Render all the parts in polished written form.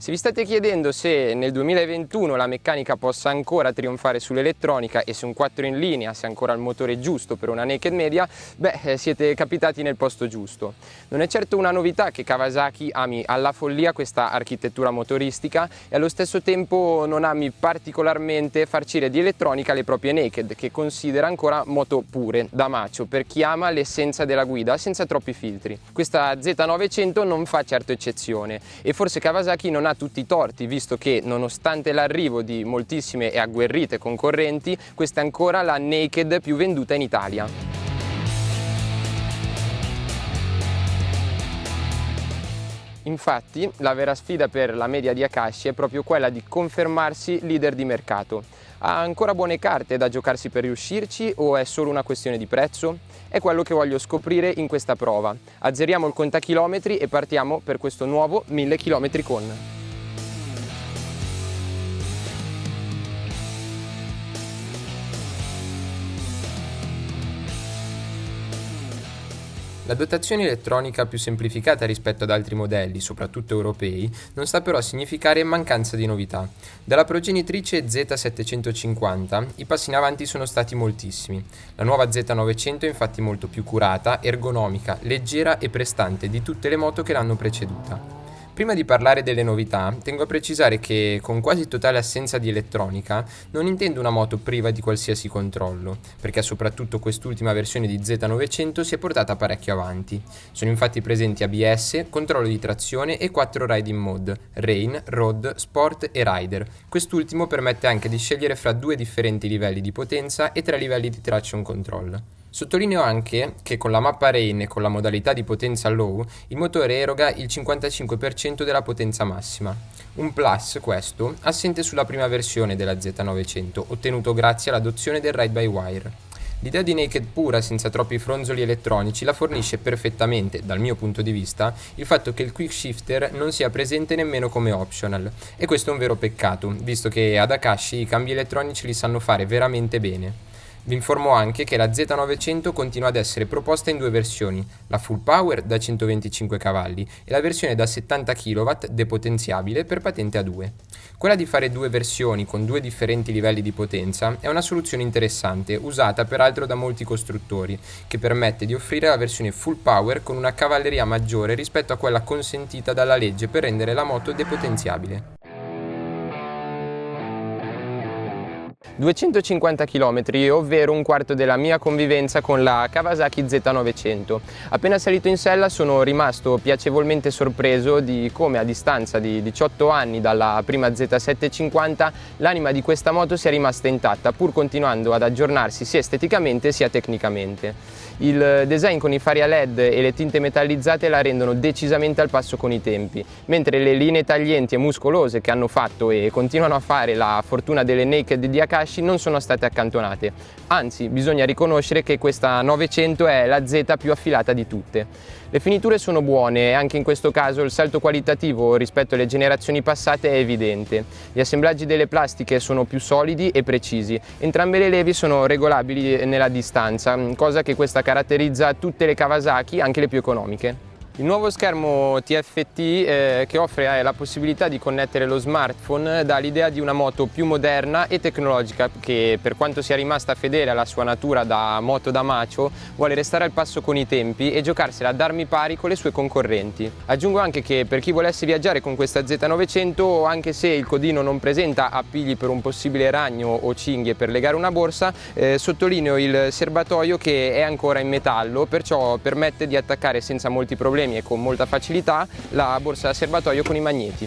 Se vi state chiedendo se nel 2021 la meccanica possa ancora trionfare sull'elettronica e se un 4 in linea sia ancora il motore giusto per una naked media, siete capitati nel posto giusto. Non è certo una novità che Kawasaki ami alla follia questa architettura motoristica e allo stesso tempo non ami particolarmente farcire di elettronica le proprie naked, che considera ancora moto pure, da macho, per chi ama l'essenza della guida senza troppi filtri. Questa Z900 non fa certo eccezione e forse Kawasaki non ha tutti i torti, visto che nonostante l'arrivo di moltissime e agguerrite concorrenti, questa è ancora la naked più venduta in Italia. Infatti, la vera sfida per la media di Akashi è proprio quella di confermarsi leader di mercato. Ha ancora buone carte da giocarsi per riuscirci o è solo una questione di prezzo? È quello che voglio scoprire in questa prova. Azzeriamo il contachilometri e partiamo per questo nuovo 1000 km con. La dotazione elettronica più semplificata rispetto ad altri modelli, soprattutto europei, non sta però a significare mancanza di novità. Dalla progenitrice Z750 i passi in avanti sono stati moltissimi. La nuova Z900 è infatti molto più curata, ergonomica, leggera e prestante di tutte le moto che l'hanno preceduta. Prima di parlare delle novità, tengo a precisare che, con quasi totale assenza di elettronica, non intendo una moto priva di qualsiasi controllo, perché soprattutto quest'ultima versione di Z900 si è portata parecchio avanti. Sono infatti presenti ABS, controllo di trazione e 4 riding mode, Rain, Road, Sport e Rider. Quest'ultimo permette anche di scegliere fra 2 differenti livelli di potenza e 3 livelli di traction control. Sottolineo anche che con la mappa Rain e con la modalità di potenza low, il motore eroga il 55% della potenza massima. Un plus, questo, assente sulla prima versione della Z900, ottenuto grazie all'adozione del ride-by-wire. L'idea di naked pura senza troppi fronzoli elettronici la fornisce perfettamente, dal mio punto di vista, il fatto che il quick shifter non sia presente nemmeno come optional, e questo è un vero peccato, visto che ad Akashi i cambi elettronici li sanno fare veramente bene. Vi informo anche che la Z900 continua ad essere proposta in 2 versioni, la full power da 125 cavalli e la versione da 70 kW depotenziabile per patente A2. Quella di fare 2 versioni con 2 differenti livelli di potenza è una soluzione interessante, usata peraltro da molti costruttori, che permette di offrire la versione full power con una cavalleria maggiore rispetto a quella consentita dalla legge per rendere la moto depotenziabile. 250 km, ovvero un quarto della mia convivenza con la Kawasaki Z900. Appena salito in sella sono rimasto piacevolmente sorpreso di come a distanza di 18 anni dalla prima Z750 l'anima di questa moto sia rimasta intatta, pur continuando ad aggiornarsi sia esteticamente sia tecnicamente. Il design con i fari a LED e le tinte metallizzate la rendono decisamente al passo con i tempi, mentre le linee taglienti e muscolose che hanno fatto e continuano a fare la fortuna delle naked di Akashi non sono state accantonate. Anzi, bisogna riconoscere che questa 900 è la Z più affilata di tutte. Le finiture sono buone e anche in questo caso il salto qualitativo rispetto alle generazioni passate è evidente. Gli assemblaggi delle plastiche sono più solidi e precisi. Entrambe le levi sono regolabili nella distanza, cosa che questa caratterizza tutte le Kawasaki, anche le più economiche. Il nuovo schermo TFT che offre la possibilità di connettere lo smartphone dà l'idea di una moto più moderna e tecnologica che, per quanto sia rimasta fedele alla sua natura da moto da macho, vuole restare al passo con i tempi e giocarsela ad armi pari con le sue concorrenti. Aggiungo anche che per chi volesse viaggiare con questa Z900, anche se il codino non presenta appigli per un possibile ragno o cinghie per legare una borsa, sottolineo il serbatoio che è ancora in metallo, perciò permette di attaccare senza molti problemi e con molta facilità la borsa da serbatoio con i magneti.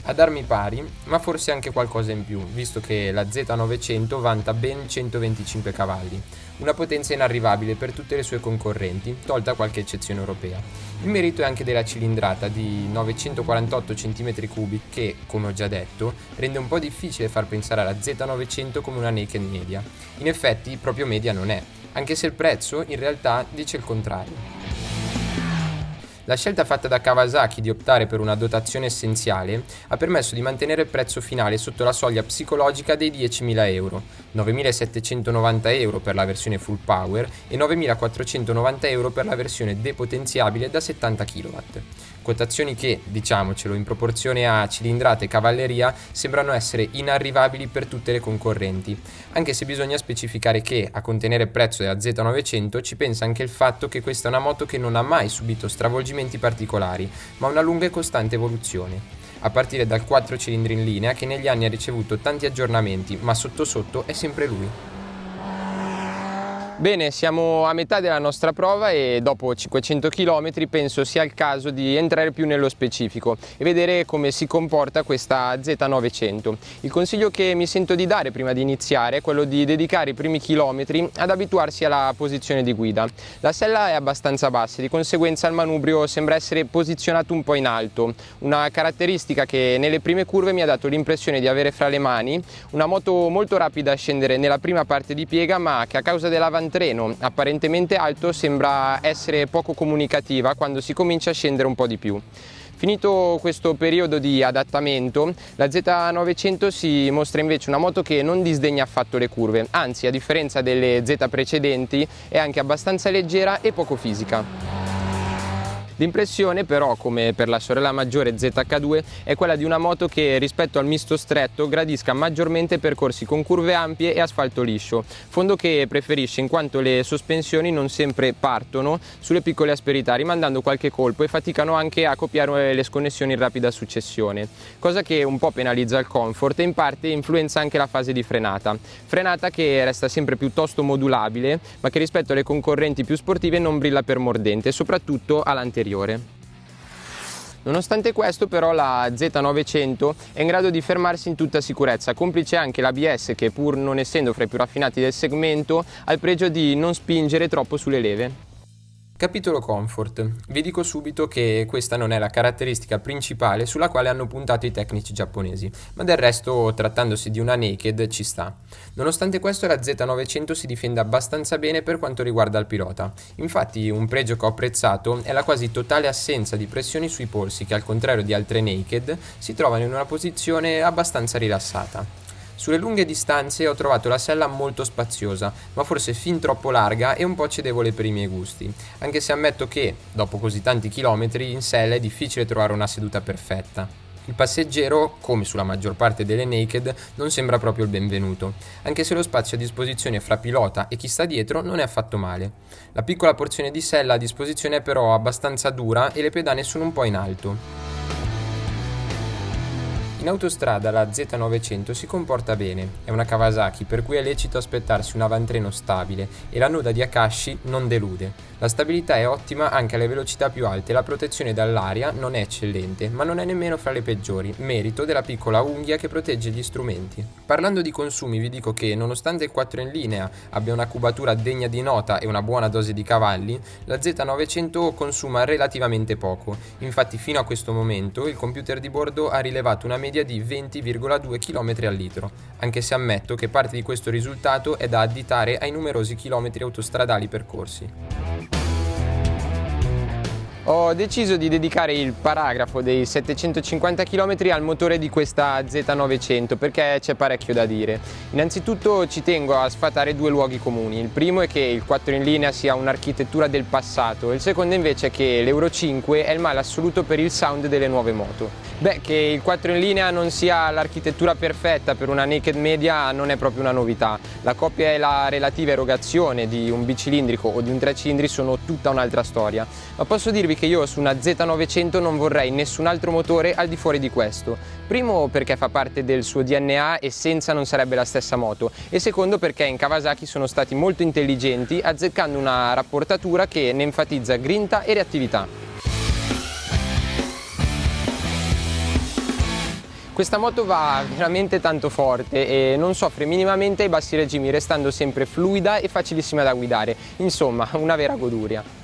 Ad armi pari, ma forse anche qualcosa in più, visto che la Z900 vanta ben 125 cavalli, una potenza inarrivabile per tutte le sue concorrenti, tolta qualche eccezione europea. Il merito è anche della cilindrata di 948 cm3 che, come ho già detto, rende un po' difficile far pensare alla Z900 come una naked media. In effetti, proprio media non è, anche se il prezzo in realtà dice il contrario. La scelta fatta da Kawasaki di optare per una dotazione essenziale ha permesso di mantenere il prezzo finale sotto la soglia psicologica dei 10.000 euro, 9.790 euro per la versione full power e 9.490 euro per la versione depotenziabile da 70 kW. quotazioni che, diciamocelo, in proporzione a cilindrata e cavalleria sembrano essere inarrivabili per tutte le concorrenti, anche se bisogna specificare che a contenere il prezzo della Z900 ci pensa anche il fatto che questa è una moto che non ha mai subito stravolgimenti particolari, ma una lunga e costante evoluzione, a partire dal 4 cilindri in linea che negli anni ha ricevuto tanti aggiornamenti, ma sotto sotto è sempre lui. Bene, siamo a metà della nostra prova e dopo 500 km penso sia il caso di entrare più nello specifico e vedere come si comporta questa Z900. Il consiglio che mi sento di dare prima di iniziare è quello di dedicare i primi chilometri ad abituarsi alla posizione di guida. La sella è abbastanza bassa, di conseguenza il manubrio sembra essere posizionato un po' in alto, una caratteristica che nelle prime curve mi ha dato l'impressione di avere fra le mani una moto molto rapida a scendere nella prima parte di piega, ma che a causa dell'avantreno apparentemente alto sembra essere poco comunicativa quando si comincia a scendere un po' di più. Finito questo periodo di adattamento, la Z900 si mostra invece una moto che non disdegna affatto le curve, anzi a differenza delle Z precedenti è anche abbastanza leggera e poco fisica. L'impressione però, come per la sorella maggiore ZH2, è quella di una moto che rispetto al misto stretto gradisca maggiormente percorsi con curve ampie e asfalto liscio, fondo che preferisce in quanto le sospensioni non sempre partono sulle piccole asperità, rimandando qualche colpo e faticano anche a copiare le sconnessioni in rapida successione, cosa che un po' penalizza il comfort e in parte influenza anche la fase di frenata che resta sempre piuttosto modulabile, ma che rispetto alle concorrenti più sportive non brilla per mordente, soprattutto all'anteriore. Nonostante questo però la Z900 è in grado di fermarsi in tutta sicurezza, complice anche l'ABS che, pur non essendo fra i più raffinati del segmento, ha il pregio di non spingere troppo sulle leve. Capitolo Comfort. Vi dico subito che questa non è la caratteristica principale sulla quale hanno puntato i tecnici giapponesi, ma del resto, trattandosi di una naked, ci sta. Nonostante questo la Z900 si difende abbastanza bene per quanto riguarda il pilota. Infatti un pregio che ho apprezzato è la quasi totale assenza di pressioni sui polsi che, al contrario di altre naked, si trovano in una posizione abbastanza rilassata. Sulle lunghe distanze ho trovato la sella molto spaziosa, ma forse fin troppo larga e un po' cedevole per i miei gusti, anche se ammetto che, dopo così tanti chilometri, in sella è difficile trovare una seduta perfetta. Il passeggero, come sulla maggior parte delle naked, non sembra proprio il benvenuto, anche se lo spazio a disposizione fra pilota e chi sta dietro non è affatto male. La piccola porzione di sella a disposizione è però abbastanza dura e le pedane sono un po' in alto. In autostrada la Z900 si comporta bene, è una Kawasaki per cui è lecito aspettarsi un avantreno stabile e la Noda di Akashi non delude. La stabilità è ottima anche alle velocità più alte e la protezione dall'aria non è eccellente, ma non è nemmeno fra le peggiori, merito della piccola unghia che protegge gli strumenti. Parlando di consumi vi dico che nonostante il 4 in linea abbia una cubatura degna di nota e una buona dose di cavalli, la Z900 consuma relativamente poco. Infatti fino a questo momento il computer di bordo ha rilevato una media di 20,2 km al litro, anche se ammetto che parte di questo risultato è da additare ai numerosi chilometri autostradali percorsi. Ho deciso di dedicare il paragrafo dei 750 km al motore di questa Z900 perché c'è parecchio da dire. Innanzitutto ci tengo a sfatare due luoghi comuni. Il primo è che il 4 in linea sia un'architettura del passato, il secondo invece è che l'Euro 5 è il male assoluto per il sound delle nuove moto. Che il 4 in linea non sia l'architettura perfetta per una naked media non è proprio una novità. La coppia e la relativa erogazione di un bicilindrico o di un 3 cilindri sono tutta un'altra storia. Ma posso dirvi che io su una Z900 non vorrei nessun altro motore al di fuori di questo. Primo perché fa parte del suo DNA e senza non sarebbe la stessa moto, e secondo perché in Kawasaki sono stati molto intelligenti azzeccando una rapportatura che ne enfatizza grinta e reattività. Questa moto va veramente tanto forte e non soffre minimamente ai bassi regimi, restando sempre fluida e facilissima da guidare, insomma una vera goduria.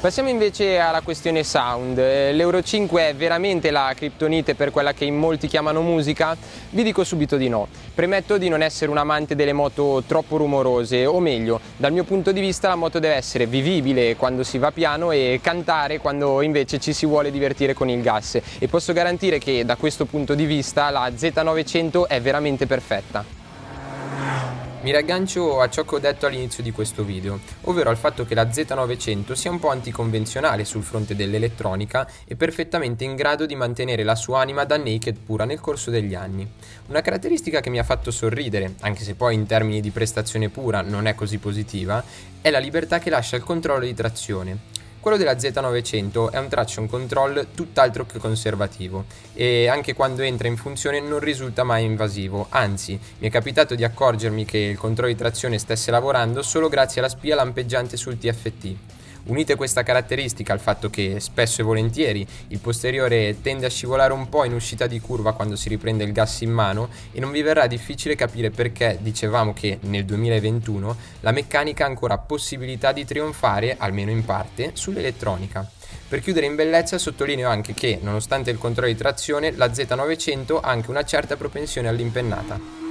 Passiamo invece alla questione sound. L'Euro 5 è veramente la criptonite per quella che in molti chiamano musica? Vi dico subito di no. Premetto di non essere un amante delle moto troppo rumorose, o meglio, dal mio punto di vista la moto deve essere vivibile quando si va piano e cantare quando invece ci si vuole divertire con il gas, e posso garantire che da questo punto di vista la Z900 è veramente perfetta. Mi riaggancio a ciò che ho detto all'inizio di questo video, ovvero al fatto che la Z900 sia un po' anticonvenzionale sul fronte dell'elettronica e perfettamente in grado di mantenere la sua anima da naked pura nel corso degli anni. Una caratteristica che mi ha fatto sorridere, anche se poi in termini di prestazione pura non è così positiva, è la libertà che lascia il controllo di trazione. Quello della Z900 è un traction control tutt'altro che conservativo e anche quando entra in funzione non risulta mai invasivo, anzi mi è capitato di accorgermi che il controllo di trazione stesse lavorando solo grazie alla spia lampeggiante sul TFT. Unite questa caratteristica al fatto che spesso e volentieri il posteriore tende a scivolare un po' in uscita di curva quando si riprende il gas in mano e non vi verrà difficile capire perché dicevamo che nel 2021 la meccanica ha ancora possibilità di trionfare, almeno in parte, sull'elettronica. Per chiudere in bellezza sottolineo anche che, nonostante il controllo di trazione, la Z900 ha anche una certa propensione all'impennata.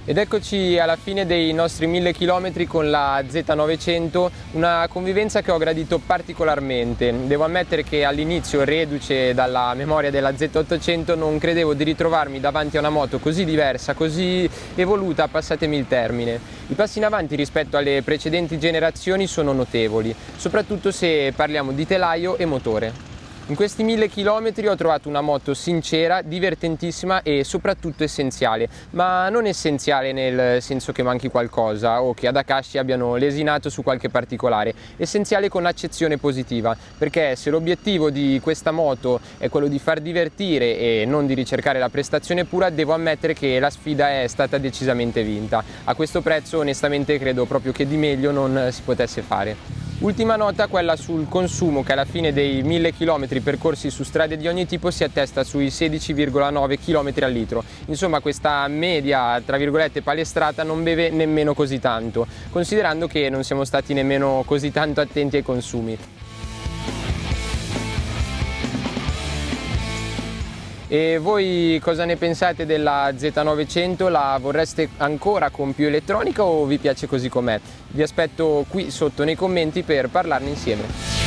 Ed eccoci alla fine dei nostri 1000 km con la Z900, una convivenza che ho gradito particolarmente. Devo ammettere che all'inizio, reduce dalla memoria della Z800, non credevo di ritrovarmi davanti a una moto così diversa, così evoluta, passatemi il termine. I passi in avanti rispetto alle precedenti generazioni sono notevoli, soprattutto se parliamo di telaio e motore. In questi 1000 km ho trovato una moto sincera, divertentissima e soprattutto essenziale, ma non essenziale nel senso che manchi qualcosa o che ad Akashi abbiano lesinato su qualche particolare, essenziale con accezione positiva, perché se l'obiettivo di questa moto è quello di far divertire e non di ricercare la prestazione pura, devo ammettere che la sfida è stata decisamente vinta. A questo prezzo onestamente credo proprio che di meglio non si potesse fare. Ultima nota, quella sul consumo, che alla fine dei 1000 km percorsi su strade di ogni tipo si attesta sui 16,9 km al litro. Insomma, questa media, tra virgolette, palestrata non beve nemmeno così tanto, considerando che non siamo stati nemmeno così tanto attenti ai consumi. E voi cosa ne pensate della Z900? La vorreste ancora con più elettronica o vi piace così com'è? Vi aspetto qui sotto nei commenti per parlarne insieme.